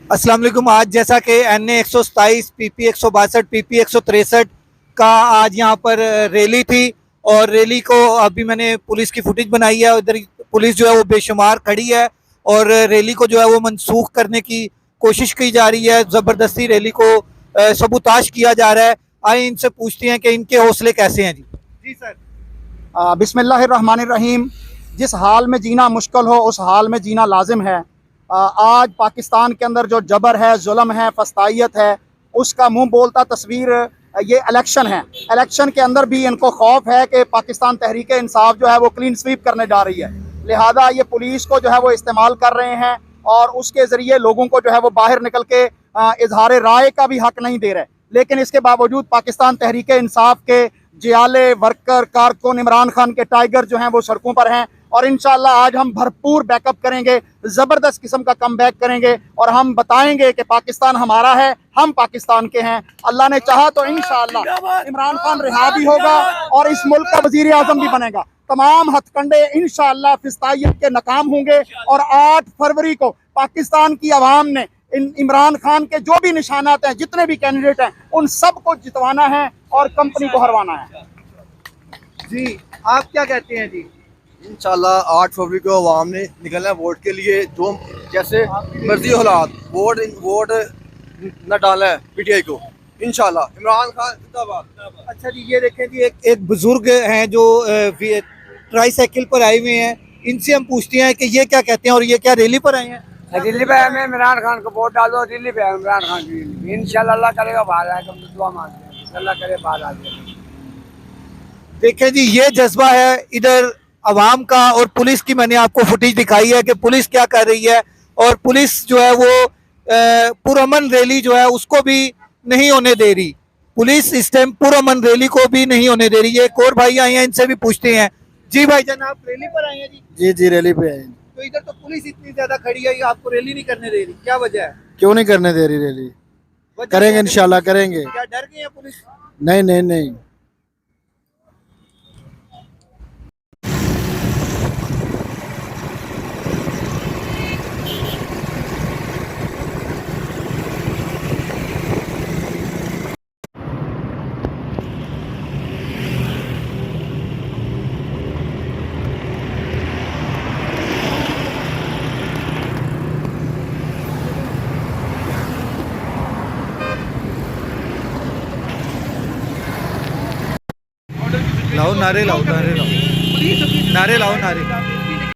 अस्सलाम वालेकुम। आज जैसा कि NA 127 PP 162 PP 163 का आज यहाँ पर रैली थी और रैली को अभी मैंने पुलिस की फुटेज बनाई है। इधर पुलिस जो है वो बेशुमार खड़ी है और रैली को जो है वो मनसूख करने की कोशिश की जा रही है। ज़बरदस्ती रैली को सबूताश किया जा रहा है। आइए इनसे पूछते हैं कि इनके हौसले कैसे हैं। जी जी सर। बिस्मिल्लाहिर्रहमानिर्रहीम। जिस हाल में जीना मुश्किल हो उस हाल में जीना लाजिम है। आज पाकिस्तान के अंदर जो जबर है, जुल्म है, फस्तायत है, उसका मुंह बोलता तस्वीर ये इलेक्शन है। इलेक्शन के अंदर भी इनको खौफ है कि पाकिस्तान तहरीक इंसाफ जो है वो क्लीन स्वीप करने जा रही है। लिहाजा ये पुलिस को जो है वो इस्तेमाल कर रहे हैं और उसके ज़रिए लोगों को जो है वो बाहर निकल के इजहार राय का भी हक नहीं दे रहे। लेकिन इसके बावजूद पाकिस्तान तहरीक इंसाफ के जियाले वर्कर कारकुन इमरान खान के टाइगर जो हैं वो सड़कों पर हैं और इंशाल्लाह आज हम भरपूर बैकअप करेंगे, ज़बरदस्त किस्म का कम बैक करेंगे और हम बताएंगे कि पाकिस्तान हमारा है, हम पाकिस्तान के हैं। अल्लाह ने चाहा तो इंशाल्लाह इमरान खान रिहा भी होगा और इस मुल्क का वजीर आज़म भी बनेगा। तमाम हथकंडे इंशाल्लाह फिस्तायत के नाकाम होंगे और 8 फरवरी को पाकिस्तान की आवाम ने इमरान खान के जो भी निशानात हैं, जितने भी कैंडिडेट हैं, उन सब को जितवाना है और कंपनी को हरवाना है। जी आप क्या कहते हैं? जी इंशाल्लाह 8 फरवरी को अवाम ने निकलना है वोट के लिए। जो जैसे मर्जी हालात वोट न डालना है PTI को। इंशाल्लाह इमरान खान जिंदाबाद। अच्छा जी, ये देखें जी, एक बुजुर्ग हैं जो ट्राईसाइकिल पर आए हुए हैं। इनसे हम पूछते हैं कि ये क्या कहते हैं और ये क्या रैली पर आए हैं? दिल्ली पे हमें इमरान खान को वोट डालो। दिल्ली पे इमरान खान की इंशाल्लाह अल्लाह करेगा बाहर आएगा। हम तो दुआ मांगते हैं अल्लाह करे बाहर आ जाए। देखें जी, ये जज्बा है इधर अवाम का और पुलिस की। मैंने आपको फुटेज दिखाई है कि पुलिस क्या कर रही है और पुलिस जो है वो पुरअमन रैली जो है उसको भी नहीं होने दे रही। पुलिस इस टाइम पुरअमन रैली को भी नहीं होने दे रही है। एक और भाई आए हैं, इनसे भी पूछते हैं। जी भाईजान, आप रैली पर आए हैं? जी जी जी, रैली पे आए। तो इधर तो पुलिस इतनी ज्यादा खड़ी है, आपको रैली नहीं करने दे रही, क्या वजह है? क्यों नहीं करने दे रही रैली? करेंगे इंशाल्लाह करेंगे। क्या डर गई है पुलिस? नहीं नहीं नहीं। लाओ नारे, लाओ नारे, लाओ नारे, लाओ नारे।